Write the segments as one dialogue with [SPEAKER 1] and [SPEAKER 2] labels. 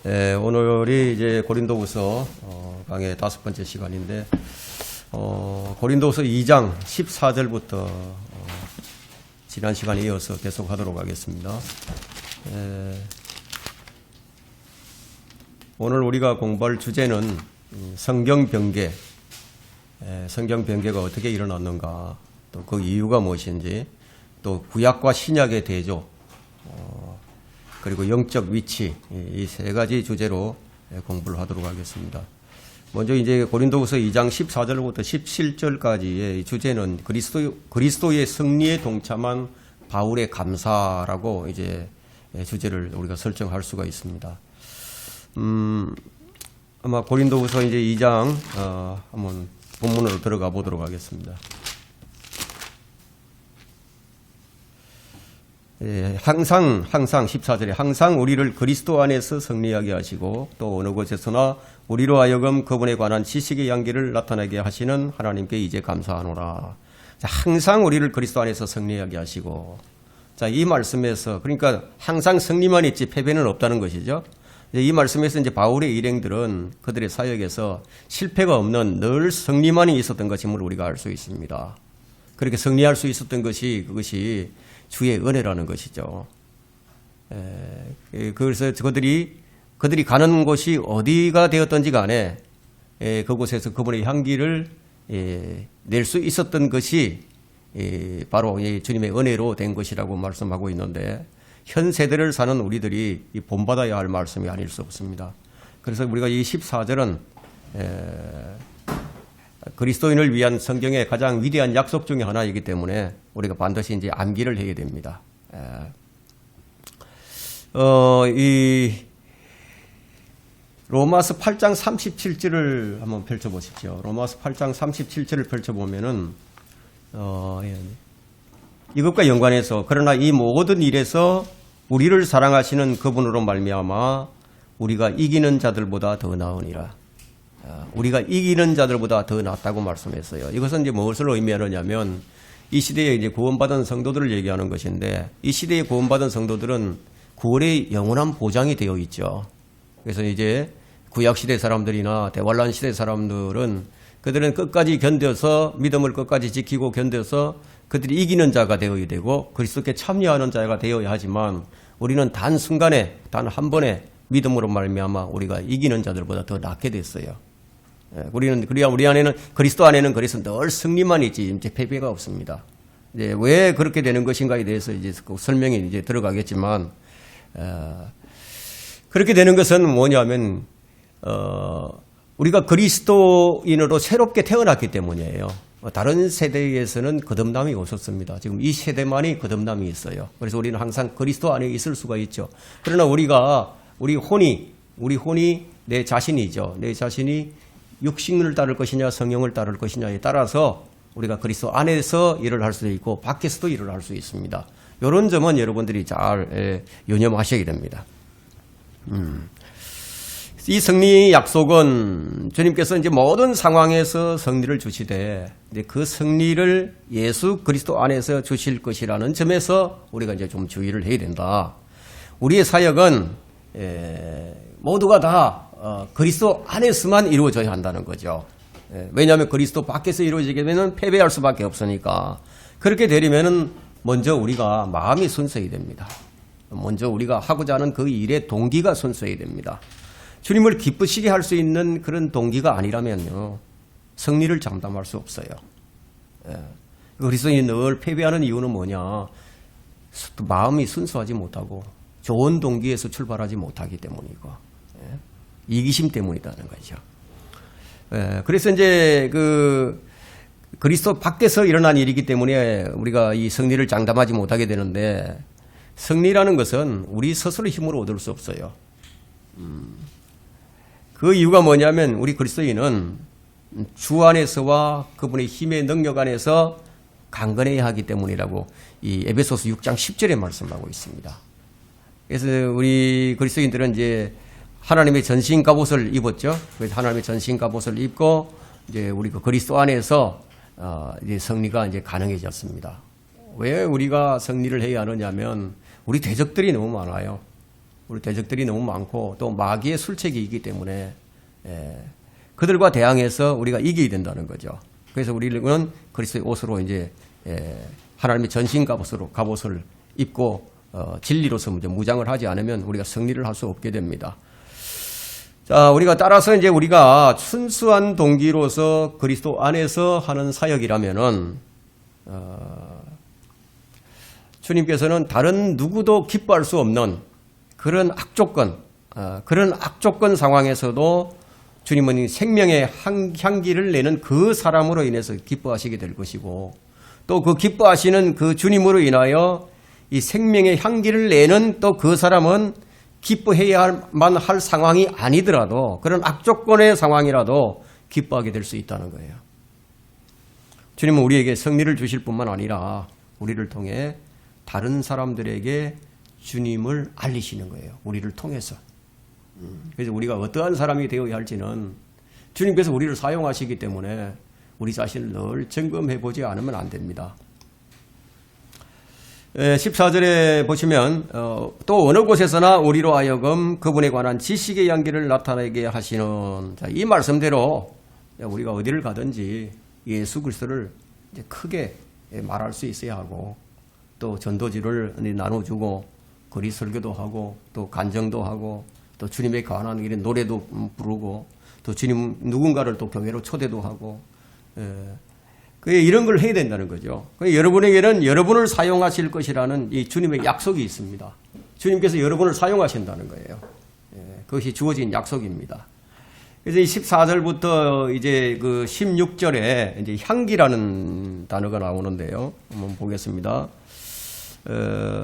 [SPEAKER 1] 오늘이 이제 고린도후서 강의 5번째 시간인데 고린도후서 2장 14절부터 지난 시간에 이어서 계속하도록 하겠습니다. 오늘 우리가 공부할 주제는 성경 변개, 성경 변개가 어떻게 일어났는가, 또 그 이유가 무엇인지, 또 구약과 신약의 대조, 그리고 영적 위치, 이 세 가지 주제로 공부를 하도록 하겠습니다. 먼저 이제 고린도후서 2장 14절부터 17절까지의 주제는 그리스도의 승리에 동참한 바울의 감사라고 이제 주제를 우리가 설정할 수가 있습니다. 아마 고린도후서 이제 2장 한번 본문으로 들어가 보도록 하겠습니다. 항상 14절에 항상 우리를 그리스도 안에서 승리하게 하시고 또 어느 곳에서나 우리로 하여금 그분에 관한 지식의 양기를 나타나게 하시는 하나님께 이제 감사하노라. 자, 항상 우리를 그리스도 안에서 승리하게 하시고, 자, 이 말씀에서 그러니까 항상 승리만 있지 패배는 없다는 것이죠. 이 말씀에서 이제 바울의 일행들은 그들의 사역에서 실패가 없는 늘 승리만이 있었던 것임을 우리가 알 수 있습니다. 그렇게 승리할 수 있었던 것이 그것이 주의 은혜라는 것이죠. 그래서 그들이 가는 곳이 어디가 되었던지 간에 그곳에서 그분의 향기를 낼 수 있었던 것이 바로 주님의 은혜로 된 것이라고 말씀하고 있는데, 현 세대를 사는 우리들이 본받아야 할 말씀이 아닐 수 없습니다. 그래서 우리가 이 14절은 그리스도인을 위한 성경의 가장 위대한 약속 중에 하나이기 때문에 우리가 반드시 이제 암기를 해야 됩니다. 이 로마서 8장 37절을 한번 펼쳐보십시오. 로마서 8장 37절을 펼쳐보면은 이것과 연관해서 그러나 이 모든 일에서 우리를 사랑하시는 그분으로 말미암아 우리가 이기는 자들보다 더 나으니라. 우리가 이기는 자들보다 더 낫다고 말씀했어요. 이것은 이제 무엇을 의미하느냐면 이 시대에 이제 구원받은 성도들을 얘기하는 것인데, 이 시대에 구원받은 성도들은 구원의 영원한 보장이 되어 있죠. 그래서 이제 구약 시대 사람들이나 대환란 시대 사람들은 그들은 끝까지 견뎌서 믿음을 끝까지 지키고 견뎌서 그들이 이기는 자가 되어야 되고 그리스도께 참여하는 자가 되어야 하지만, 우리는 단 순간에 단 한 번에 믿음으로 말미암아 우리가 이기는 자들보다 더 낫게 됐어요. 우리 안에는 그리스도 안에는 그래서 늘 승리만 있지 이제 패배가 없습니다. 이제 왜 그렇게 되는 것인가에 대해서 이제 설명이 이제 들어가겠지만, 그렇게 되는 것은 뭐냐면 우리가 그리스도인으로 새롭게 태어났기 때문이에요. 다른 세대에서는 거듭남이 없었습니다. 지금 이 세대만이 거듭남이 있어요. 그래서 우리는 항상 그리스도 안에 있을 수가 있죠. 그러나 우리 혼이 내 자신이죠. 내 자신이 육신을 따를 것이냐 성령을 따를 것이냐에 따라서 우리가 그리스도 안에서 일을 할 수도 있고 밖에서도 일을 할 수 있습니다. 이런 점은 여러분들이 잘 유념하셔야 됩니다. 이 승리 약속은 주님께서 이제 모든 상황에서 승리를 주시되 그 승리를 예수 그리스도 안에서 주실 것이라는 점에서 우리가 이제 좀 주의를 해야 된다. 우리의 사역은 모두가 다 그리스도 안에서만 이루어져야 한다는 거죠. 왜냐하면 그리스도 밖에서 이루어지게 되면 패배할 수밖에 없으니까. 그렇게 되려면은 먼저 우리가 마음이 순수해야 됩니다. 먼저 우리가 하고자 하는 그 일의 동기가 순수해야 됩니다. 주님을 기쁘시게 할 수 있는 그런 동기가 아니라면요, 승리를 장담할 수 없어요. 그리스도인이 늘 패배하는 이유는 뭐냐? 마음이 순수하지 못하고 좋은 동기에서 출발하지 못하기 때문이고, 이기심 때문이라는 거죠. 그래서 이제 그리스도 밖에서 일어난 일이기 때문에 우리가 이 승리를 장담하지 못하게 되는데, 승리라는 것은 우리 스스로 힘으로 얻을 수 없어요. 그 이유가 뭐냐면 우리 그리스도인은 주 안에서와 그분의 힘의 능력 안에서 강건해야 하기 때문이라고 이 에베소서 6장 10절에 말씀하고 있습니다. 그래서 우리 그리스도인들은 이제 하나님의 전신 갑옷을 입었죠. 그래서 하나님의 전신 갑옷을 입고 이제 우리 그리스도 안에서 이제 승리가 이제 가능해졌습니다. 왜 우리가 승리를 해야 하느냐면 우리 대적들이 너무 많아요. 우리 대적들이 너무 많고 또 마귀의 술책이 있기 때문에 그들과 대항해서 우리가 이겨야 된다는 거죠. 그래서 우리는 그리스도의 옷으로 이제 하나님의 전신 갑옷을 입고 진리로서 무장을 하지 않으면 우리가 승리를 할 수 없게 됩니다. 자, 우리가 따라서 이제 우리가 순수한 동기로서 그리스도 안에서 하는 사역이라면은 주님께서는 다른 누구도 기뻐할 수 없는 그런 악조건 상황에서도 주님은 생명의 향기를 내는 그 사람으로 인해서 기뻐하시게 될 것이고 또 그 기뻐하시는 그 주님으로 인하여 이 생명의 향기를 내는 또 그 사람은 기뻐해야만 할 상황이 아니더라도 그런 악조건의 상황이라도 기뻐하게 될 수 있다는 거예요. 주님은 우리에게 승리를 주실 뿐만 아니라 우리를 통해 다른 사람들에게 주님을 알리시는 거예요. 우리를 통해서. 그래서 우리가 어떠한 사람이 되어야 할지는 주님께서 우리를 사용하시기 때문에 우리 자신을 늘 점검해 보지 않으면 안 됩니다. 14절에 보시면 또 어느 곳에서나 우리로 하여금 그분에 관한 지식의 향기를 나타내게 하시는 이 말씀대로 우리가 어디를 가든지 예수 그리스도를 이제 크게 말할 수 있어야 하고 또 전도지를 나눠주고 거리 설교도 하고 또 간정도 하고 또 주님에 관한 이런 노래도 부르고 또 주님 누군가를 또 교회로 초대도 하고 이런 걸 해야 된다는 거죠. 여러분에게는 여러분을 사용하실 것이라는 이 주님의 약속이 있습니다. 주님께서 여러분을 사용하신다는 거예요. 그것이 주어진 약속입니다. 그래서 이 14절부터 이제 그 16절에 이제 향기라는 단어가 나오는데요. 한번 보겠습니다.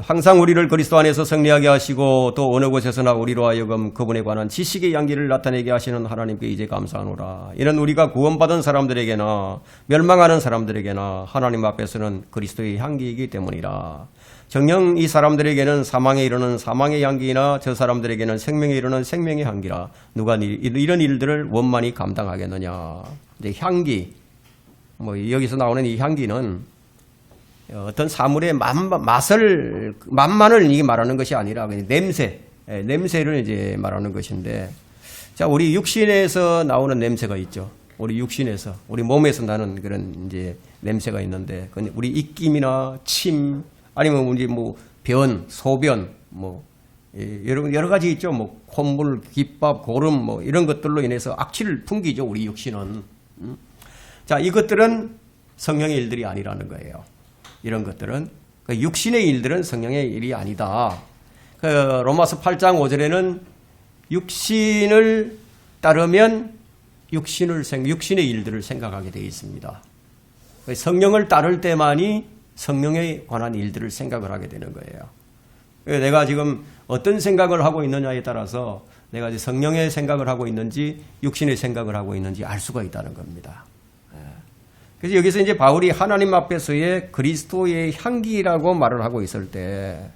[SPEAKER 1] 항상 우리를 그리스도 안에서 승리하게 하시고 또 어느 곳에서나 우리로 하여금 그분에 관한 지식의 향기를 나타내게 하시는 하나님께 이제 감사하노라. 이는 우리가 구원받은 사람들에게나 멸망하는 사람들에게나 하나님 앞에서는 그리스도의 향기이기 때문이라. 정녕 이 사람들에게는 사망에 이르는 사망의 향기이나 저 사람들에게는 생명에 이르는 생명의 향기라. 누가 이런 일들을 원만히 감당하겠느냐. 이제 향기, 여기서 나오는 이 향기는 어떤 사물의 맛만을 이게 말하는 것이 아니라 그냥 냄새를 이제 말하는 것인데, 자, 우리 육신에서 나오는 냄새가 있죠. 우리 육신에서, 우리 몸에서 나는 그런 이제 냄새가 있는데, 우리 입김이나 침, 아니면 이제 변, 소변, 여러 가지 있죠. 콧물, 깃밥, 고름, 이런 것들로 인해서 악취를 풍기죠. 우리 육신은. 자, 이것들은 성령의 일들이 아니라는 거예요. 이런 것들은 육신의 일들은 성령의 일이 아니다. 로마서 8장 5절에는 육신을 따르면 육신의 일들을 생각하게 되어 있습니다. 성령을 따를 때만이 성령에 관한 일들을 생각을 하게 되는 거예요. 내가 지금 어떤 생각을 하고 있느냐에 따라서 내가 성령의 생각을 하고 있는지 육신의 생각을 하고 있는지 알 수가 있다는 겁니다. 그래서 여기서 이제 바울이 하나님 앞에서의 그리스도의 향기라고 말을 하고 있을 때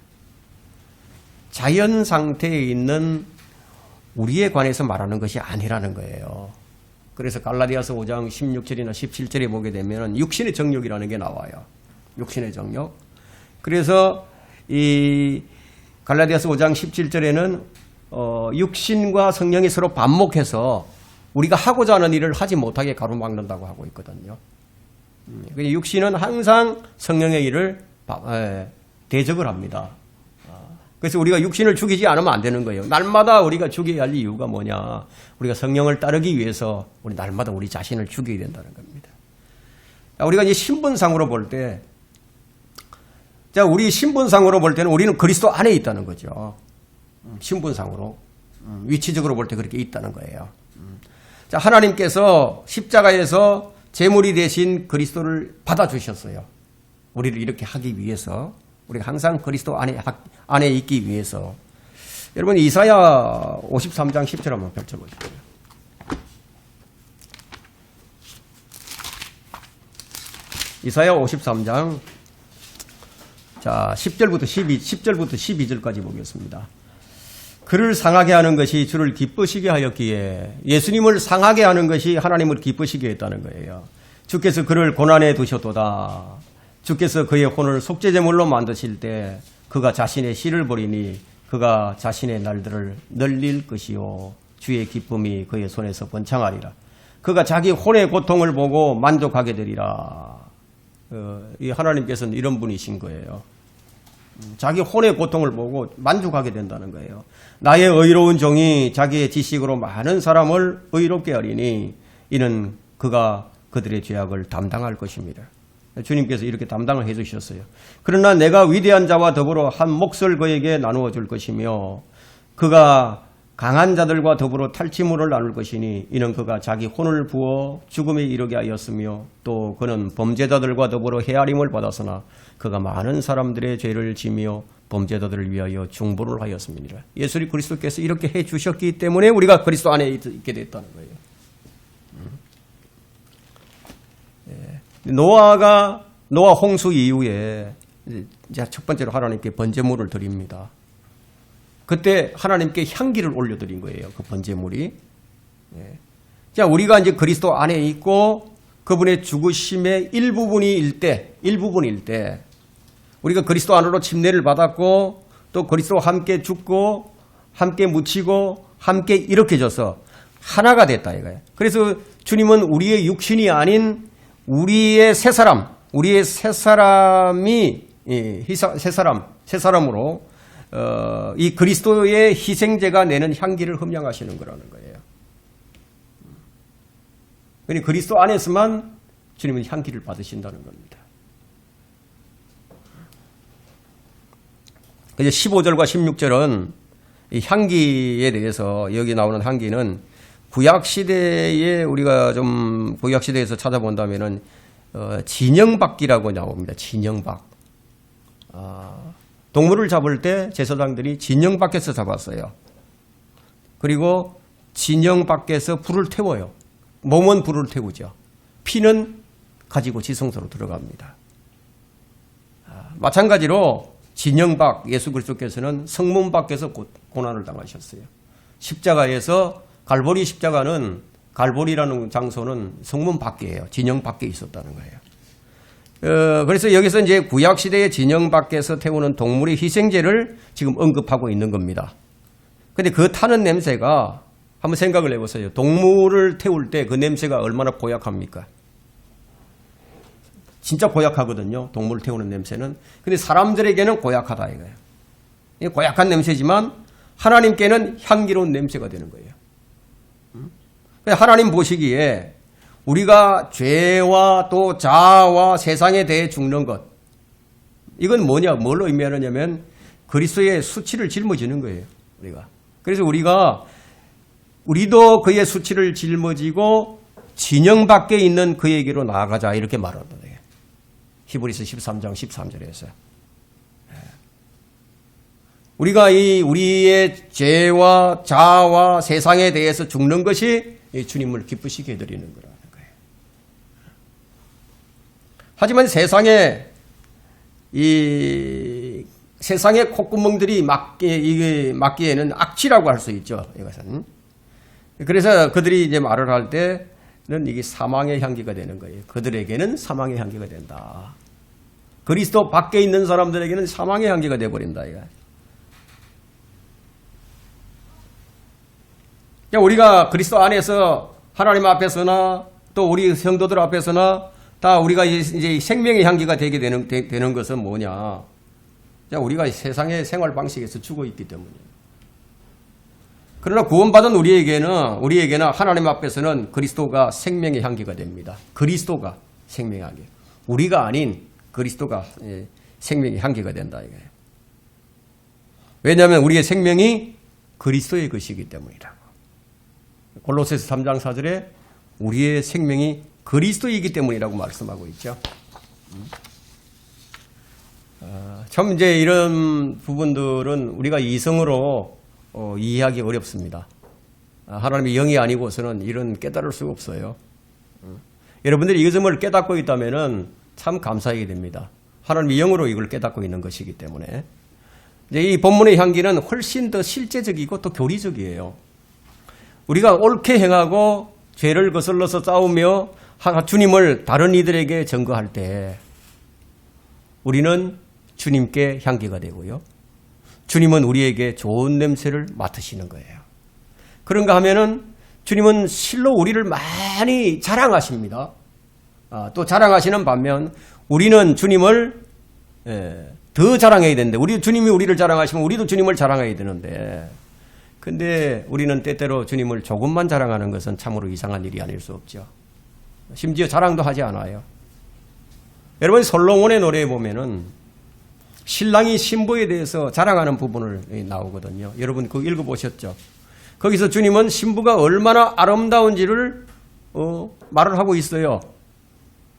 [SPEAKER 1] 자연 상태에 있는 우리에 관해서 말하는 것이 아니라는 거예요. 그래서 갈라디아서 5장 16절이나 17절에 보게 되면 육신의 정욕이라는 게 나와요. 육신의 정욕. 그래서 이 갈라디아서 5장 17절에는 육신과 성령이 서로 반목해서 우리가 하고자 하는 일을 하지 못하게 가로막는다고 하고 있거든요. 육신은 항상 성령의 일을 대적을 합니다. 그래서 우리가 육신을 죽이지 않으면 안 되는 거예요. 날마다 우리가 죽여야 할 이유가 뭐냐. 우리가 성령을 따르기 위해서 우리 날마다 우리 자신을 죽여야 된다는 겁니다. 우리가 이제 신분상으로 볼 때, 우리 신분상으로 볼 때는 우리는 그리스도 안에 있다는 거죠. 신분상으로. 위치적으로 볼 때 그렇게 있다는 거예요. 자, 하나님께서 십자가에서 제물이 되신 그리스도를 받아주셨어요. 우리를 이렇게 하기 위해서, 우리가 항상 그리스도 안에 있기 위해서. 여러분, 이사야 53장 10절 한번 펼쳐보십시오. 이사야 53장, 자, 10절부터 12절까지 보겠습니다. 그를 상하게 하는 것이 주를 기쁘시게 하였기에, 예수님을 상하게 하는 것이 하나님을 기쁘시게 했다는 거예요. 주께서 그를 고난에 두셨도다. 주께서 그의 혼을 속죄제물로 만드실 때 그가 자신의 씨를 버리니 그가 자신의 날들을 늘릴 것이요 주의 기쁨이 그의 손에서 번창하리라. 그가 자기 혼의 고통을 보고 만족하게 되리라. 이 하나님께서는 이런 분이신 거예요. 자기 혼의 고통을 보고 만족하게 된다는 거예요. 나의 의로운 종이 자기의 지식으로 많은 사람을 의롭게 하리니 이는 그가 그들의 죄악을 담당할 것입니다. 주님께서 이렇게 담당을 해주셨어요. 그러나 내가 위대한 자와 더불어 한 몫을 그에게 나누어 줄 것이며 그가 강한 자들과 더불어 탈취물을 나눌 것이니 이는 그가 자기 혼을 부어 죽음에 이르게 하였으며 또 그는 범죄자들과 더불어 헤아림을 받았으나 그가 많은 사람들의 죄를 지며 범죄자들을 위하여 중보를 하였습니다. 예수 그리스도께서 이렇게 해주셨기 때문에 우리가 그리스도 안에 있게 됐다는 거예요. 노아 홍수 이후에 이제 첫 번째로 하나님께 번제물을 드립니다. 그때 하나님께 향기를 올려드린 거예요. 그 번제물이. 자, 우리가 이제 그리스도 안에 있고 그분의 죽으심의 일부분일 때, 우리가 그리스도 안으로 침례를 받았고 또 그리스도와 함께 죽고 함께 묻히고 함께 일으켜져서 하나가 됐다 이거예요. 그래서 주님은 우리의 육신이 아닌 우리의 새 사람으로 이 그리스도의 희생제가 내는 향기를 흠양하시는 거라는 거예요. 그러니까 그리스도 안에서만 주님은 향기를 받으신다는 겁니다. 이제 15절과 16절은 이 향기에 대해서 여기 나오는 향기는 구약시대에 우리가 좀 구약시대에서 찾아본다면은 진영박기라고 나옵니다. 진영박. 동물을 잡을 때 제사장들이 진영 밖에서 잡았어요. 그리고 진영 밖에서 불을 태워요. 몸은 불을 태우죠. 피는 가지고 지성소로 들어갑니다. 마찬가지로 진영 밖 예수 그리스도께서는 성문 밖에서 고난을 당하셨어요. 십자가에서 갈보리 십자가는 갈보리라는 장소는 성문 밖이에요. 진영 밖에 있었다는 거예요. 그래서 여기서 이제 구약시대의 진영 밖에서 태우는 동물의 희생제를 지금 언급하고 있는 겁니다. 근데 그 타는 냄새가 한번 생각을 해보세요. 동물을 태울 때 그 냄새가 얼마나 고약합니까? 진짜 고약하거든요. 동물을 태우는 냄새는. 근데 사람들에게는 고약하다 이거예요. 이게 고약한 냄새지만 하나님께는 향기로운 냄새가 되는 거예요. 하나님 보시기에 우리가 죄와 또 자아와 세상에 대해 죽는 것, 이건 뭐냐, 뭘 의미하느냐면 그리스도의 수치를 짊어지는 거예요. 그래서 우리도 그의 수치를 짊어지고 진영 밖에 있는 그에게로 나아가자 이렇게 말합니다. 히브리서 13장 13절에서 우리가 우리의 죄와 자아와 세상에 대해서 죽는 것이 주님을 기쁘시게 해드리는 거라는 거예요. 하지만 세상의 콧구멍들이 막기에는 악취라고 할 수 있죠. 이것은. 그래서 그들이 이제 말을 할 때는 이게 사망의 향기가 되는 거예요. 그들에게는 사망의 향기가 된다. 그리스도 밖에 있는 사람들에게는 사망의 향기가 되어버린다. 이거. 우리가 그리스도 안에서 하나님 앞에서나 또 우리 성도들 앞에서나 다 우리가 이제 생명의 향기가 되게 되는 것은 뭐냐? 우리가 세상의 생활 방식에서 죽어 있기 때문이에요. 그러나 구원받은 우리에게는 하나님 앞에서는 그리스도가 생명의 향기가 됩니다. 그리스도가 생명의 향기. 우리가 아닌 그리스도가 생명의 향기가 된다 이거예요. 왜냐하면 우리의 생명이 그리스도의 것이기 때문이라고. 골로새서 3장 4절에 우리의 생명이 그리스도이기 때문이라고 말씀하고 있죠. 참 이제 이런 부분들은 우리가 이성으로 이해하기 어렵습니다. 하나님의 영이 아니고서는 이런 깨달을 수가 없어요. 여러분들이 이 점을 깨닫고 있다면은 참 감사하게 됩니다. 하나님의 영으로 이걸 깨닫고 있는 것이기 때문에. 이제 이 본문의 향기는 훨씬 더 실제적이고 또 교리적이에요. 우리가 옳게 행하고 죄를 거슬러서 싸우며 주님을 다른 이들에게 증거할 때 우리는 주님께 향기가 되고요. 주님은 우리에게 좋은 냄새를 맡으시는 거예요. 그런가 하면은 주님은 실로 우리를 많이 자랑하십니다. 또 자랑하시는 반면 우리는 주님을 더 자랑해야 되는데, 주님이 우리를 자랑하시면 우리도 주님을 자랑해야 되는데, 근데 우리는 때때로 주님을 조금만 자랑하는 것은 참으로 이상한 일이 아닐 수 없죠. 심지어 자랑도 하지 않아요. 여러분, 솔로몬의 노래에 보면은 신랑이 신부에 대해서 자랑하는 부분을 나오거든요. 여러분 그거 읽어보셨죠? 거기서 주님은 신부가 얼마나 아름다운지를 말을 하고 있어요.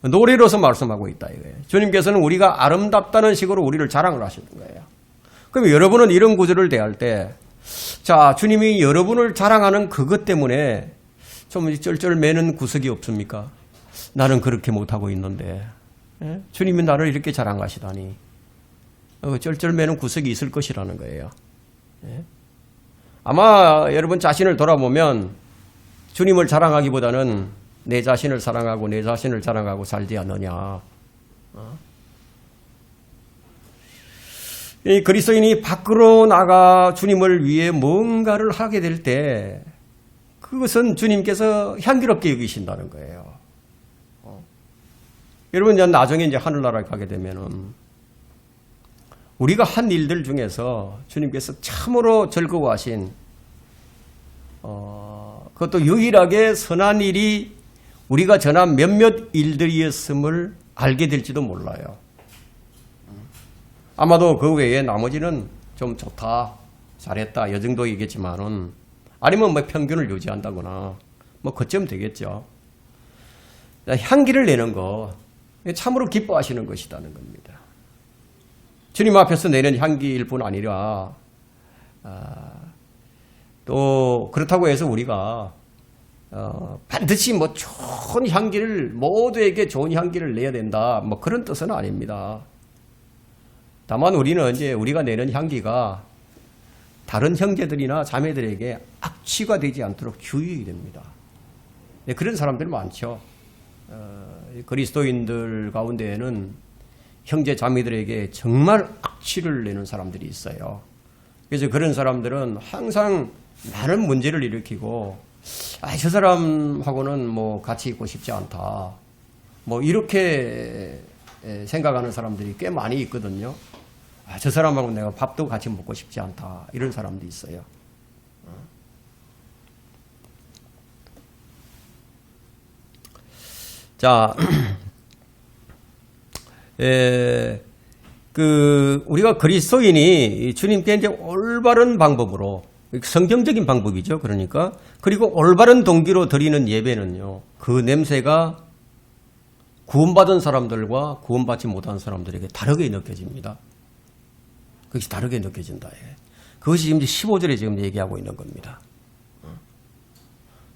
[SPEAKER 1] 노래로서 말씀하고 있다 이거예요. 주님께서는 우리가 아름답다는 식으로 우리를 자랑을 하시는 거예요. 그럼 여러분은 이런 구절을 대할 때, 자, 주님이 여러분을 자랑하는 그것 때문에 좀 쩔쩔매는 구석이 없습니까? 나는 그렇게 못하고 있는데 주님이 나를 이렇게 자랑하시다니 쩔쩔매는 구석이 있을 것이라는 거예요. 아마 여러분 자신을 돌아보면 주님을 자랑하기보다는 내 자신을 사랑하고 내 자신을 자랑하고 살지 않느냐. 이 그리스도인이 밖으로 나가 주님을 위해 뭔가를 하게 될 때 그것은 주님께서 향기롭게 여기신다는 거예요. 여러분, 나중에 이제 하늘나라에 가게 되면은 우리가 한 일들 중에서 주님께서 참으로 즐거워하신 그것도 유일하게 선한 일이 우리가 전한 몇몇 일들이었음을 알게 될지도 몰라요. 아마도 그 외에 나머지는 좀 좋다, 잘했다, 이 정도이겠지만은, 아니면 뭐 평균을 유지한다거나 뭐 그쯤 되겠죠. 향기를 내는 거 참으로 기뻐하시는 것이라는 겁니다. 주님 앞에서 내는 향기일 뿐 아니라 또 그렇다고 해서 우리가 반드시 뭐 좋은 향기를, 모두에게 좋은 향기를 내야 된다, 뭐 그런 뜻은 아닙니다. 다만 우리는 이제 우리가 내는 향기가 다른 형제들이나 자매들에게 악취가 되지 않도록 주의해야 됩니다. 네, 그런 사람들 많죠. 그리스도인들 가운데에는 형제 자매들에게 정말 악취를 내는 사람들이 있어요. 그래서 그런 사람들은 항상 많은 문제를 일으키고, 저 사람하고는 뭐 같이 있고 싶지 않다, 뭐 이렇게 생각하는 사람들이 꽤 많이 있거든요. 저 사람하고 내가 밥도 같이 먹고 싶지 않다, 이런 사람도 있어요. 자, 우리가 그리스도인이 주님께 이제 올바른 방법으로, 성경적인 방법이죠. 그러니까, 그리고 올바른 동기로 드리는 예배는요, 그 냄새가 구원받은 사람들과 구원받지 못한 사람들에게 다르게 느껴집니다. 그것이 다르게 느껴진다. 그것이 지금 15절에 지금 얘기하고 있는 겁니다.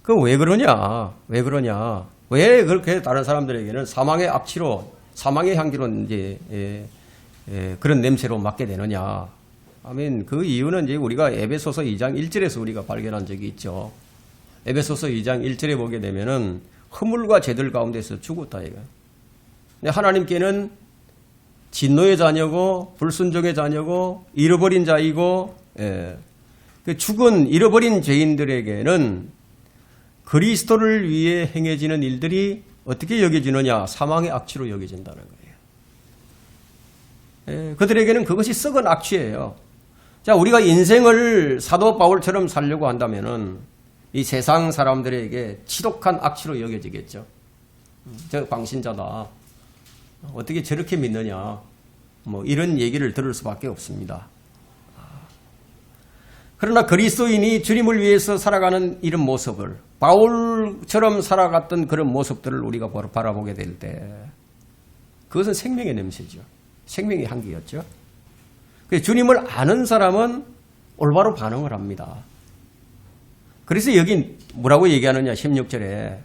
[SPEAKER 1] 그럼 왜 그러냐? 왜 그러냐? 왜 그렇게 다른 사람들에게는 사망의 악취로, 사망의 향기로 이제 그런 냄새로 맡게 되느냐? 아멘. 그 이유는 이제 우리가 에베소서 2장 1절에서 우리가 발견한 적이 있죠. 에베소서 2장 1절에 보게 되면은 허물과 죄들 가운데서 죽었다 이거. 하나님께는 진노의 자녀고 불순종의 자녀고 잃어버린 자이고, 그 죽은 잃어버린 죄인들에게는 그리스도를 위해 행해지는 일들이 어떻게 여겨지느냐? 사망의 악취로 여겨진다는 거예요. 그들에게는 그것이 썩은 악취예요. 자, 우리가 인생을 사도 바울처럼 살려고 한다면은 이 세상 사람들에게 지독한 악취로 여겨지겠죠. 저 방신자다, 어떻게 저렇게 믿느냐, 뭐 이런 얘기를 들을 수밖에 없습니다. 그러나 그리스도인이 주님을 위해서 살아가는 이런 모습을, 바울처럼 살아갔던 그런 모습들을 우리가 바라보게 될 때 그것은 생명의 냄새죠. 생명의 향기였죠. 주님을 아는 사람은 올바로 반응을 합니다. 그래서 여기 뭐라고 얘기하느냐, 16절에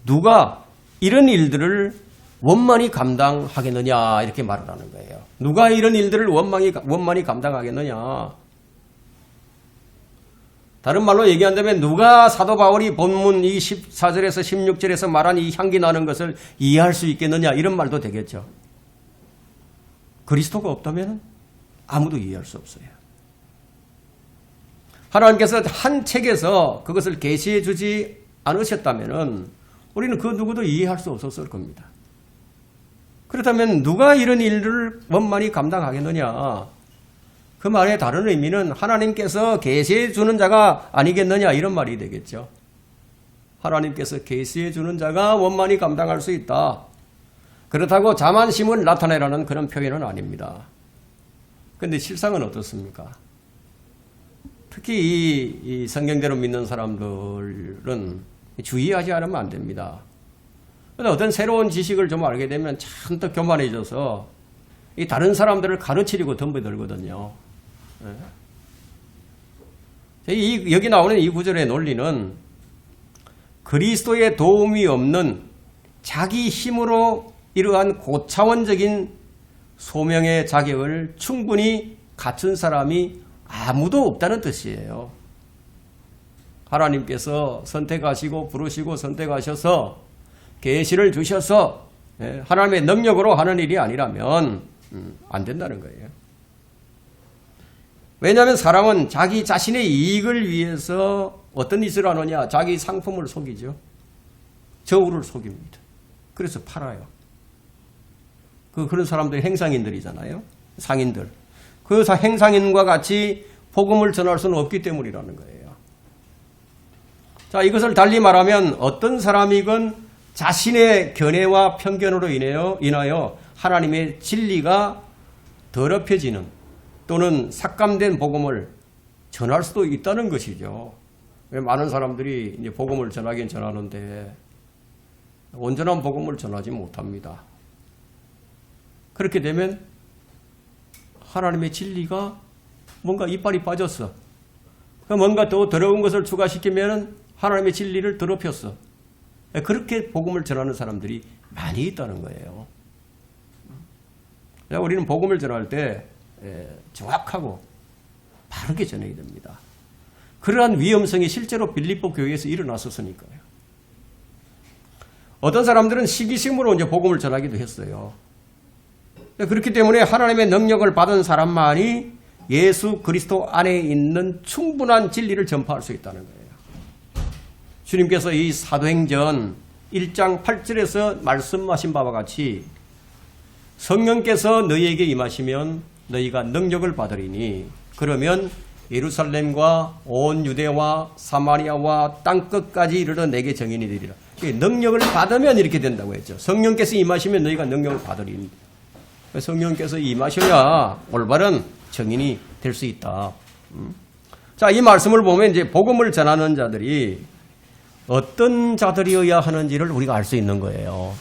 [SPEAKER 1] 누가 이런 일들을 원만히 감당하겠느냐 이렇게 말을 하는 거예요. 누가 이런 일들을 원만히 감당하겠느냐. 다른 말로 얘기한다면 누가 사도 바울이 본문 이 14절에서 16절에서 말한 이 향기 나는 것을 이해할 수 있겠느냐, 이런 말도 되겠죠. 그리스도가 없다면 아무도 이해할 수 없어요. 하나님께서 한 책에서 그것을 계시해 주지 않으셨다면 우리는 그 누구도 이해할 수 없었을 겁니다. 그렇다면 누가 이런 일을 원만히 감당하겠느냐? 그 말의 다른 의미는 하나님께서 계시해 주는 자가 아니겠느냐 이런 말이 되겠죠. 하나님께서 계시해 주는 자가 원만히 감당할 수 있다. 그렇다고 자만심을 나타내라는 그런 표현은 아닙니다. 그런데 실상은 어떻습니까? 특히 이 성경대로 믿는 사람들은 주의하지 않으면 안 됩니다. 그런데 어떤 새로운 지식을 좀 알게 되면 잔뜩 교만해져서 이 다른 사람들을 가르치려고 덤벼들거든요. 여기 나오는 이 구절의 논리는 그리스도의 도움이 없는 자기 힘으로 이러한 고차원적인 소명의 자격을 충분히 갖춘 사람이 아무도 없다는 뜻이에요. 하나님께서 선택하시고 부르시고 선택하셔서 계시를 주셔서 하나님의 능력으로 하는 일이 아니라면 안 된다는 거예요. 왜냐하면 사람은 자기 자신의 이익을 위해서 어떤 짓을 하느냐? 자기 상품을 속이죠. 저울을 속입니다. 그래서 팔아요. 그런 사람들이 행상인들이잖아요. 상인들. 그 행상인과 같이 복음을 전할 수는 없기 때문이라는 거예요. 자, 이것을 달리 말하면 어떤 사람이건 자신의 견해와 편견으로 인하여 하나님의 진리가 더럽혀지는 또는 삭감된 복음을 전할 수도 있다는 것이죠. 많은 사람들이 이제 복음을 전하긴 전하는데 온전한 복음을 전하지 못합니다. 그렇게 되면 하나님의 진리가 뭔가 이빨이 빠졌어. 뭔가 더 더러운 것을 추가시키면 하나님의 진리를 더럽혔어. 그렇게 복음을 전하는 사람들이 많이 있다는 거예요. 우리는 복음을 전할 때 정확하고 바르게 전해야 됩니다. 그러한 위험성이 실제로 빌립보 교회에서 일어났었으니까요. 어떤 사람들은 시기심으로 이제 복음을 전하기도 했어요. 그렇기 때문에 하나님의 능력을 받은 사람만이 예수 그리스도 안에 있는 충분한 진리를 전파할 수 있다는 거예요. 주님께서 이 사도행전 1장 8절에서 말씀하신 바와 같이 성령께서 너희에게 임하시면 너희가 능력을 받으리니 그러면 예루살렘과 온 유대와 사마리아와 땅끝까지 이르러 내게 증인이 되리라. 능력을 받으면 이렇게 된다고 했죠. 성령께서 임하시면 너희가 능력을 받으리니. 성령께서 임하셔야 올바른 증인이 될 수 있다. 자, 이 말씀을 보면 이제 복음을 전하는 자들이 어떤 자들이어야 하는지를 우리가 알 수 있는 거예요.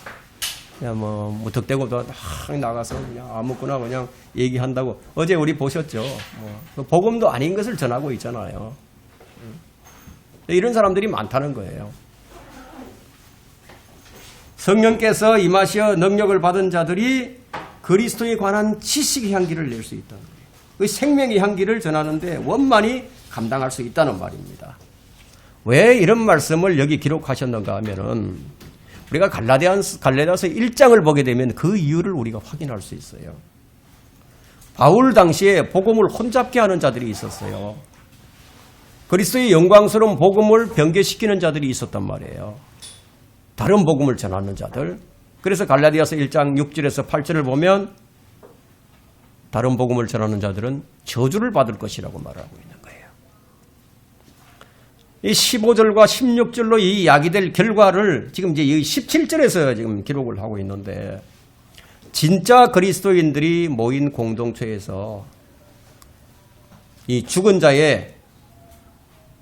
[SPEAKER 1] 그냥 무턱대고도 막 나가서 그냥 아무거나 그냥 얘기한다고. 어제 우리 보셨죠? 복음도 아닌 것을 전하고 있잖아요. 이런 사람들이 많다는 거예요. 성령께서 임하시어 능력을 받은 자들이 그리스도에 관한 지식의 향기를 낼 수 있다는 거예요. 그 생명의 향기를 전하는데 원만히 감당할 수 있다는 말입니다. 왜 이런 말씀을 여기 기록하셨는가 하면은 우리가 갈라디아서 1장을 보게 되면 그 이유를 우리가 확인할 수 있어요. 바울 당시에 복음을 혼잡게 하는 자들이 있었어요. 그리스도의 영광스러운 복음을 변개시키는 자들이 있었단 말이에요. 다른 복음을 전하는 자들. 그래서 갈라디아서 1장 6절에서 8절을 보면 다른 복음을 전하는 자들은 저주를 받을 것이라고 말하고 있는 거예요. 이 15절과 16절로 이 야기될 결과를 지금 이제 17절에서 지금 기록을 하고 있는데 진짜 그리스도인들이 모인 공동체에서 이 죽은 자의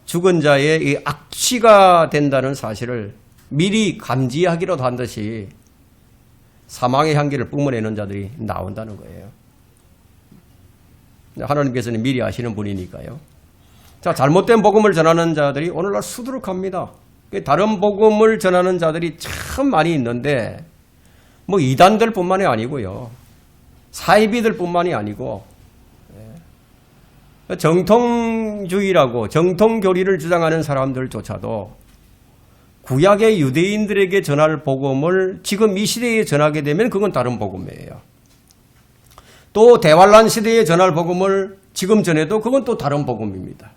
[SPEAKER 1] 이 악취가 된다는 사실을 미리 감지하기로도 한 듯이 사망의 향기를 뿜어내는 자들이 나온다는 거예요. 하나님께서는 미리 아시는 분이니까요. 자, 잘못된 복음을 전하는 자들이 오늘날 수두룩합니다. 다른 복음을 전하는 자들이 참 많이 있는데 이단들 뿐만이 아니고요. 사이비들 뿐만이 아니고 정통주의라고 정통교리를 주장하는 사람들조차도 구약의 유대인들에게 전할 복음을 지금 이 시대에 전하게 되면 그건 다른 복음이에요. 또 대환란 시대에 전할 복음을 지금 전해도 그건 또 다른 복음입니다.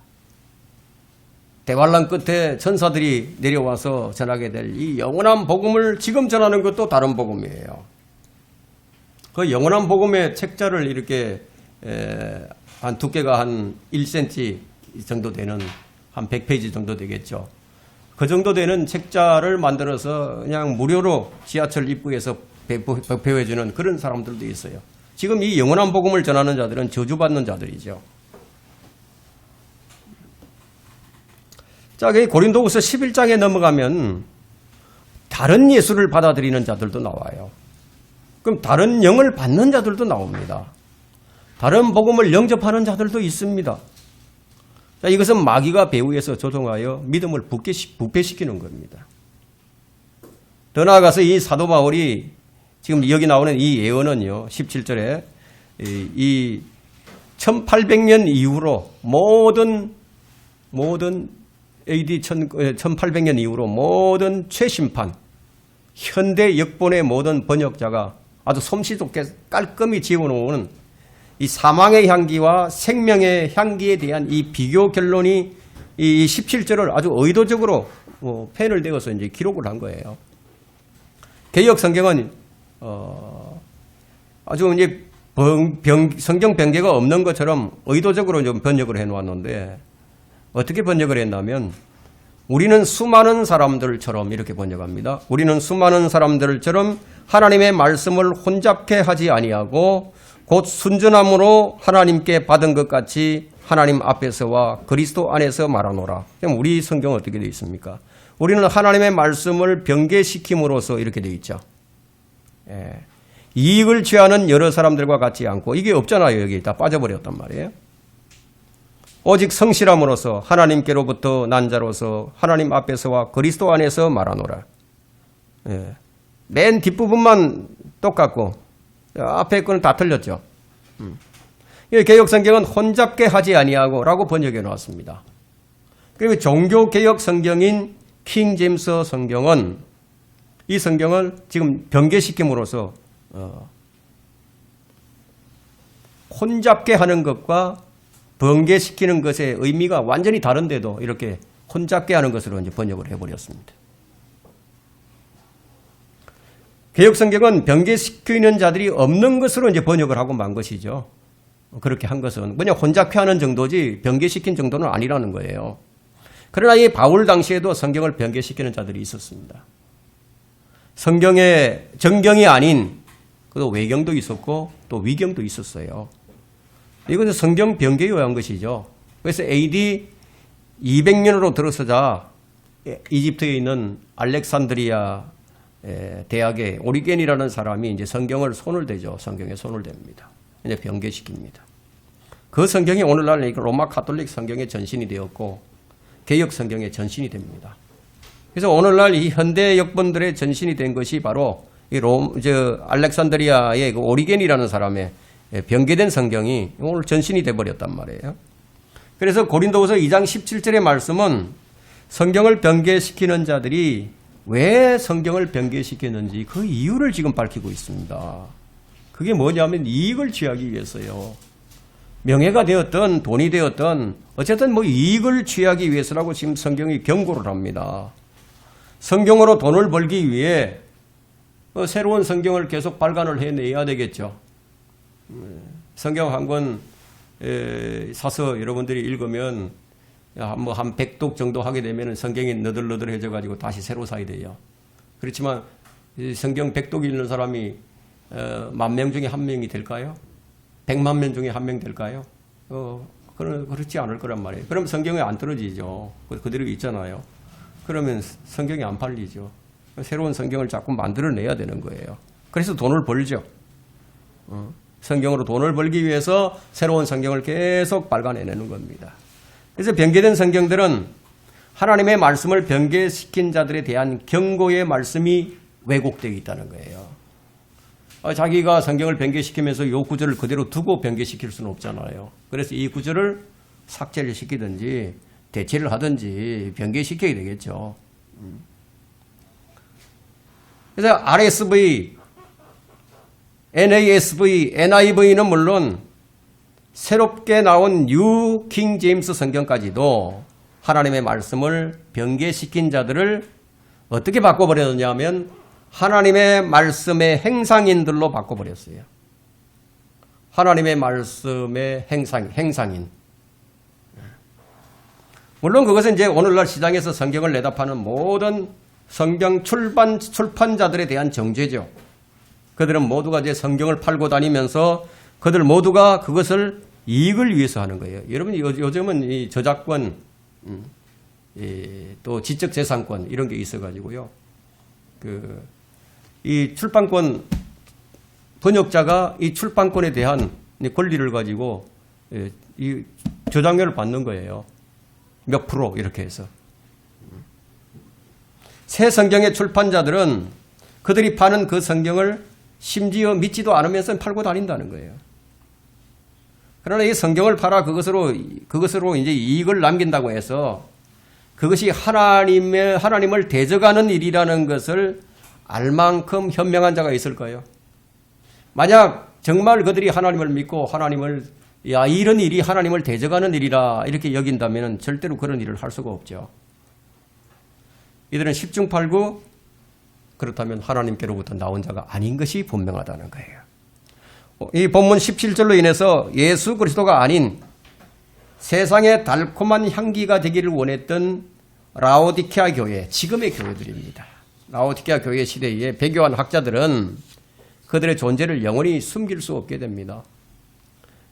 [SPEAKER 1] 대환란 끝에 천사들이 내려와서 전하게 될 이 영원한 복음을 지금 전하는 것도 다른 복음이에요. 그 영원한 복음의 책자를 이렇게 한 두께가 한 1cm 정도 되는 한 100페이지 정도 되겠죠. 그 정도 되는 책자를 만들어서 그냥 무료로 지하철 입구에서 배포해주는 그런 사람들도 있어요. 지금 이 영원한 복음을 전하는 자들은 저주받는 자들이죠. 자, 고린도후서 11장에 넘어가면 다른 예수를 받아들이는 자들도 나와요. 그럼 다른 영을 받는 자들도 나옵니다. 다른 복음을 영접하는 자들도 있습니다. 자, 이것은 마귀가 배후에서 조종하여 믿음을 부패시키는 겁니다. 더 나아가서 이 사도 바울이 지금 여기 나오는 이 예언은요, 17절에 이 1800년 이후로 모든 AD 1800년 이후로 모든 최심판, 현대 역본의 모든 번역자가 아주 솜씨 좋게 깔끔히 지어놓은 이 사망의 향기와 생명의 향기에 대한 이 비교 결론이 이 17절을 아주 의도적으로 펜을 대어서 이제 기록을 한 거예요. 개역 성경은 아주 이제 성경 변개가 없는 것처럼 의도적으로 좀 번역을 해 놓았는데 어떻게 번역을 했냐면 우리는 수많은 사람들처럼 이렇게 번역합니다. 우리는 수많은 사람들처럼 하나님의 말씀을 혼잡케 하지 아니하고 곧 순전함으로 하나님께 받은 것 같이 하나님 앞에서와 그리스도 안에서 말하노라. 그럼 우리 성경은 어떻게 되어 있습니까? 우리는 하나님의 말씀을 변개시킴으로써 이렇게 되어 있죠. 이익을 취하는 여러 사람들과 같지 않고 이게 없잖아요. 여기 다 빠져버렸단 말이에요. 오직 성실함으로써 하나님께로부터 난 자로서 하나님 앞에서와 그리스도 안에서 말하노라. 맨 뒷부분만 똑같고 앞에 거는 다 틀렸죠. 개혁성경은 혼잡게 하지 아니하고 라고 번역해 놓았습니다. 그리고 종교개혁 성경인 킹 제임스 성경은 이 성경을 지금 변개시킴으로써 혼잡게 하는 것과 번개시키는 것의 의미가 완전히 다른데도 이렇게 혼잡게 하는 것으로 이제 번역을 해버렸습니다. 개혁성경은 변개시키는 자들이 없는 것으로 이제 번역을 하고 만 것이죠. 그렇게 한 것은 그냥 혼잡케 하는 정도지 변개시킨 정도는 아니라는 거예요. 그러나 이 바울 당시에도 성경을 변개시키는 자들이 있었습니다. 성경의 정경이 아닌 또 외경도 있었고 또 위경도 있었어요. 이것은 성경 변개에 의한 것이죠. 그래서 AD 200년으로 들어서자 이집트에 있는 알렉산드리아 대학의 오리겐이라는 사람이 이제 성경을 손을 대죠. 성경에 손을 댑니다. 이제 변개시킵니다. 그 성경이 오늘날 로마 카톨릭 성경의 전신이 되었고 개역 성경의 전신이 됩니다. 그래서 오늘날 이 현대 역본들의 전신이 된 것이 바로 이 알렉산드리아의 그 오리겐이라는 사람의 변개된 성경이 오늘 전신이 돼버렸단 말이에요. 그래서 고린도후서 2장 17절의 말씀은 성경을 변개시키는 자들이 왜 성경을 변개시켰는지 그 이유를 지금 밝히고 있습니다. 그게 뭐냐면 이익을 취하기 위해서요. 명예가 되었든 돈이 되었든 어쨌든 뭐 이익을 취하기 위해서라고 지금 성경이 경고를 합니다. 성경으로 돈을 벌기 위해 새로운 성경을 계속 발간을 해내야 되겠죠. 성경 한 권 사서 여러분들이 읽으면 한 100독 정도 하게 되면 성경이 너덜너덜해져 가지고 다시 새로 사야 돼요. 그렇지만 성경 100독 읽는 사람이 10,000명 중에 1명이 될까요? 100만 명 중에 1명 될까요? 그렇지 않을 거란 말이에요. 그럼 성경이 안 떨어지죠. 그대로 있잖아요. 그러면 성경이 안 팔리죠. 새로운 성경을 자꾸 만들어내야 되는 거예요. 그래서 돈을 벌죠. 성경으로 돈을 벌기 위해서 새로운 성경을 계속 발간해내는 겁니다. 그래서 변개된 성경들은 하나님의 말씀을 변개시킨 자들에 대한 경고의 말씀이 왜곡되어 있다는 거예요. 자기가 성경을 변개시키면서 이 구절을 그대로 두고 변개시킬 수는 없잖아요. 그래서 이 구절을 삭제를 시키든지 대체를 하든지 변개시켜야 되겠죠. 그래서 RSV, NASV, NIV는 물론 새롭게 나온 뉴 킹 제임스 성경까지도 하나님의 말씀을 변개시킨 자들을 어떻게 바꿔버렸느냐 하면 하나님의 말씀의 행상인들로 바꿔버렸어요. 하나님의 말씀의 행상인. 물론 그것은 이제 오늘날 시장에서 성경을 내다 파는 모든 성경 출판자들에 대한 정죄죠. 그들은 모두가 이제 성경을 팔고 다니면서 그들 모두가 그것을 이익을 위해서 하는 거예요. 여러분 요즘은 이 저작권, 또 지적재산권 이런 게 있어가지고요. 이 출판권 번역자가 이 출판권에 대한 권리를 가지고 이 저작료를 받는 거예요. 몇 프로 이렇게 해서. 새 성경의 출판자들은 그들이 파는 그 성경을 심지어 믿지도 않으면서 팔고 다닌다는 거예요. 그러나 이 성경을 팔아 그것으로 이제 이익을 남긴다고 해서 그것이 하나님을 대적하는 일이라는 것을 알 만큼 현명한 자가 있을까요? 만약 정말 그들이 하나님을 믿고 이런 일이 하나님을 대적하는 일이라 이렇게 여긴다면 절대로 그런 일을 할 수가 없죠. 이들은 십중팔구 그렇다면 하나님께로부터 나온 자가 아닌 것이 분명하다는 거예요. 이 본문 17절로 인해서 예수 그리스도가 아닌 세상의 달콤한 향기가 되기를 원했던 라오디케아 교회, 지금의 교회들입니다. 라오디케아 교회 시대의 배교한 학자들은 그들의 존재를 영원히 숨길 수 없게 됩니다.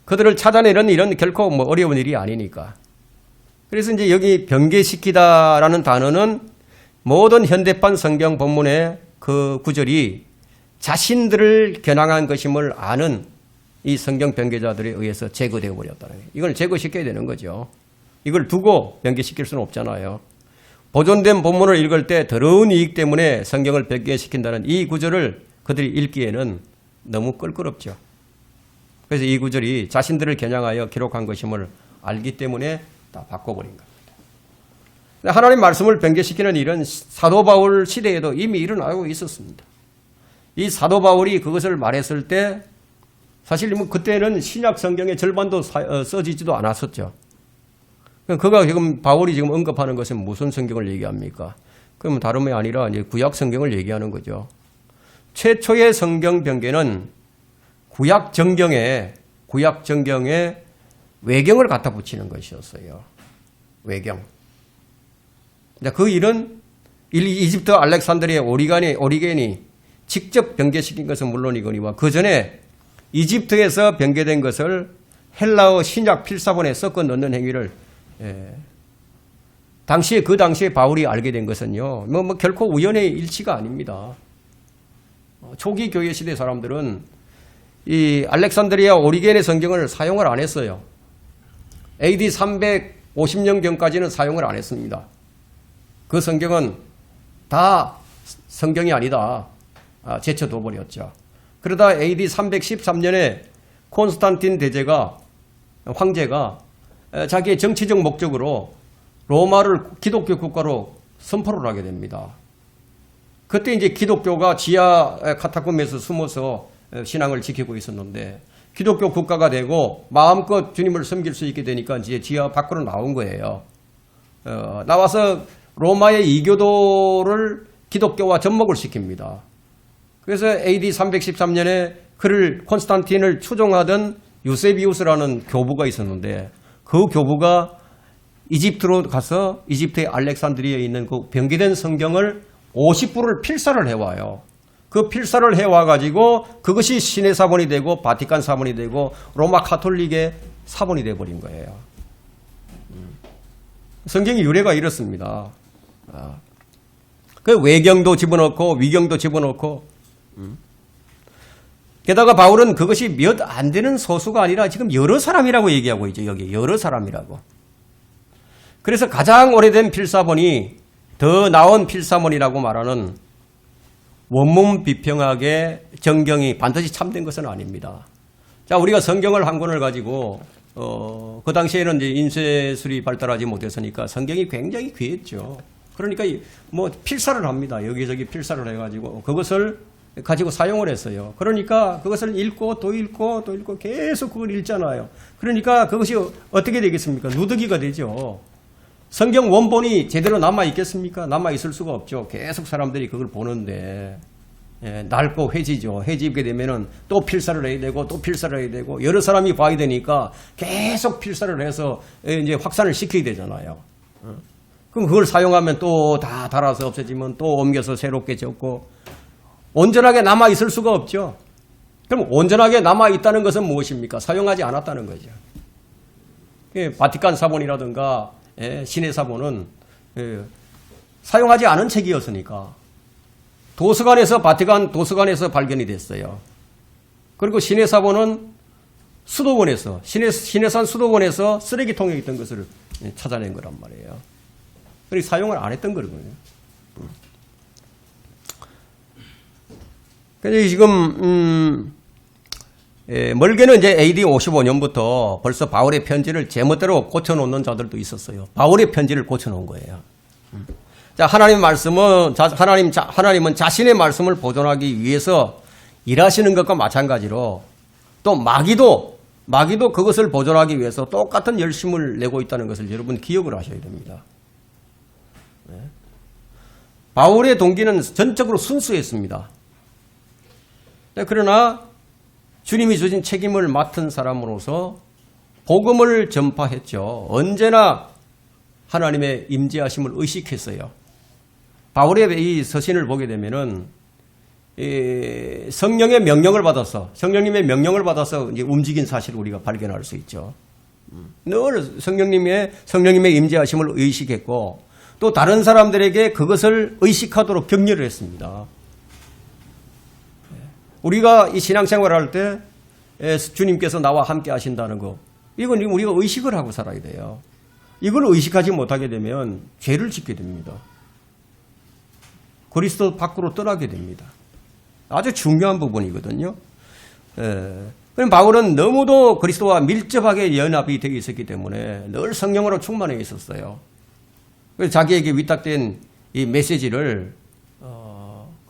[SPEAKER 1] 그들을 찾아내는 일은 결코 어려운 일이 아니니까. 그래서 이제 여기 변개시키다라는 단어는 모든 현대판 성경 본문의 그 구절이 자신들을 겨냥한 것임을 아는 이 성경 변개자들에 의해서 제거되어 버렸다는 거예요. 이걸 제거시켜야 되는 거죠. 이걸 두고 변개시킬 수는 없잖아요. 보존된 본문을 읽을 때 더러운 이익 때문에 성경을 변개시킨다는 이 구절을 그들이 읽기에는 너무 껄끄럽죠. 그래서 이 구절이 자신들을 겨냥하여 기록한 것임을 알기 때문에 다 바꿔버린 겁니다. 하나님 말씀을 변개시키는 일은 사도 바울 시대에도 이미 일어나고 있었습니다. 이 사도 바울이 그것을 말했을 때 사실 그때는 신약 성경의 절반도 써지지도 않았었죠. 그가 지금 바울이 지금 언급하는 것은 무슨 성경을 얘기합니까? 그러면 다름이 아니라 이제 구약 성경을 얘기하는 거죠. 최초의 성경 변개는 구약 정경에 외경을 갖다 붙이는 것이었어요. 외경. 그 일은 이집트 알렉산드리아 오리겐이 직접 변개시킨 것은 물론이거니와 그 전에 이집트에서 변개된 것을 헬라어 신약 필사본에 섞어 넣는 행위를 그 당시에 바울이 알게 된 것은요. 결코 우연의 일치가 아닙니다. 초기 교회 시대 사람들은 이 알렉산드리아 오리겐의 성경을 사용을 안 했어요. AD 350년경까지는 사용을 안 했습니다. 그 성경은 다 성경이 아니다. 제쳐둬 버렸죠. 그러다 AD 313년에 콘스탄틴 황제가 자기의 정치적 목적으로 로마를 기독교 국가로 선포를 하게 됩니다. 그때 이제 기독교가 지하 카타콤에서 숨어서 신앙을 지키고 있었는데 기독교 국가가 되고 마음껏 주님을 섬길 수 있게 되니까 이제 지하 밖으로 나온 거예요. 나와서 로마의 이교도를 기독교와 접목을 시킵니다. 그래서 AD 313년에 그를 콘스탄틴을 추종하던 유세비우스라는 교부가 있었는데 그 교부가 이집트로 가서 이집트의 알렉산드리아에 있는 그 변개된 성경을 50부를 필사를 해와요. 그 필사를 해와가지고 그것이 신의 사본이 되고 바티칸 사본이 되고 로마 카톨릭의 사본이 되어버린 거예요. 성경의 유래가 이렇습니다. 그 외경도 집어넣고 위경도 집어넣고 게다가 바울은 그것이 몇 안 되는 소수가 아니라 지금 여러 사람이라고 얘기하고 있죠. 여기 여러 사람이라고. 그래서 가장 오래된 필사본이 더 나은 필사본이라고 말하는 원문 비평학의 정경이 반드시 참된 것은 아닙니다. 자, 우리가 성경을 한 권을 가지고 그 당시에는 이제 인쇄술이 발달하지 못했으니까 성경이 굉장히 귀했죠. 그러니까 필사를 합니다. 여기저기 필사를 해가지고 그것을 가지고 사용을 했어요. 그러니까 그것을 읽고 또 읽고 또 읽고 계속 그걸 읽잖아요. 그러니까 그것이 어떻게 되겠습니까? 누더기가 되죠. 성경 원본이 제대로 남아 있겠습니까? 남아 있을 수가 없죠. 계속 사람들이 그걸 보는데 낡고 회지죠. 회지게 되면은 또 필사를 해야 되고 또 필사를 해야 되고 여러 사람이 봐야 되니까 계속 필사를 해서 이제 확산을 시켜야 되잖아요. 그럼 그걸 사용하면 또 다 달아서 없어지면 또 옮겨서 새롭게 적고 온전하게 남아 있을 수가 없죠. 그럼 온전하게 남아 있다는 것은 무엇입니까? 사용하지 않았다는 거죠. 바티칸 사본이라든가 신의 사본은 사용하지 않은 책이었으니까 도서관에서 바티칸 도서관에서 발견이 됐어요. 그리고 신의 사본은 수도원에서 신해산 수도원에서 쓰레기통에 있던 것을 찾아낸 거란 말이에요. 그리고 사용을 안 했던 거거든요. 그래서 지금 멀게는 이제 AD 55년부터 벌써 바울의 편지를 제멋대로 고쳐놓는 자들도 있었어요. 바울의 편지를 고쳐놓은 거예요. 자, 하나님 말씀은 하나님은 자신의 말씀을 보존하기 위해서 일하시는 것과 마찬가지로 또 마귀도 그것을 보존하기 위해서 똑같은 열심을 내고 있다는 것을 여러분 기억을 하셔야 됩니다. 바울의 동기는 전적으로 순수했습니다. 그러나 주님이 주신 책임을 맡은 사람으로서 복음을 전파했죠. 언제나 하나님의 임재하심을 의식했어요. 바울의 이 서신을 보게 되면은 성령의 명령을 받아서 성령님의 명령을 받아서 이제 움직인 사실을 우리가 발견할 수 있죠. 늘 성령님의 임재하심을 의식했고 또 다른 사람들에게 그것을 의식하도록 격려를 했습니다. 우리가 이 신앙생활을 할 때 주님께서 나와 함께 하신다는 거 이건 우리가 의식을 하고 살아야 돼요. 이걸 의식하지 못하게 되면 죄를 짓게 됩니다. 그리스도 밖으로 떠나게 됩니다. 아주 중요한 부분이거든요. 그럼 바울은 너무도 그리스도와 밀접하게 연합이 되어 있었기 때문에 늘 성령으로 충만해 있었어요. 그래서 자기에게 위탁된 이 메시지를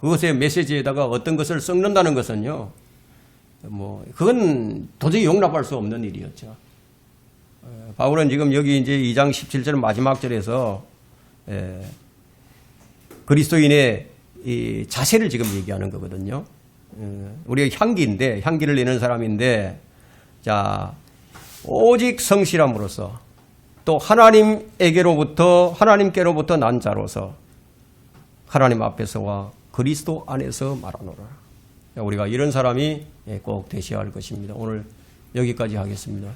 [SPEAKER 1] 그것의 메시지에다가 어떤 것을 섞는다는 것은요, 그건 도저히 용납할 수 없는 일이었죠. 바울은 지금 여기 이제 2장 17절 마지막 절에서 그리스도인의 이 자세를 지금 얘기하는 거거든요. 우리가 향기인데, 향기를 내는 사람인데, 자, 오직 성실함으로써 또 하나님께로부터 난 자로서 하나님 앞에서와 그리스도 안에서 말하노라. 우리가 이런 사람이 꼭 되셔야 할 것입니다. 오늘 여기까지 하겠습니다.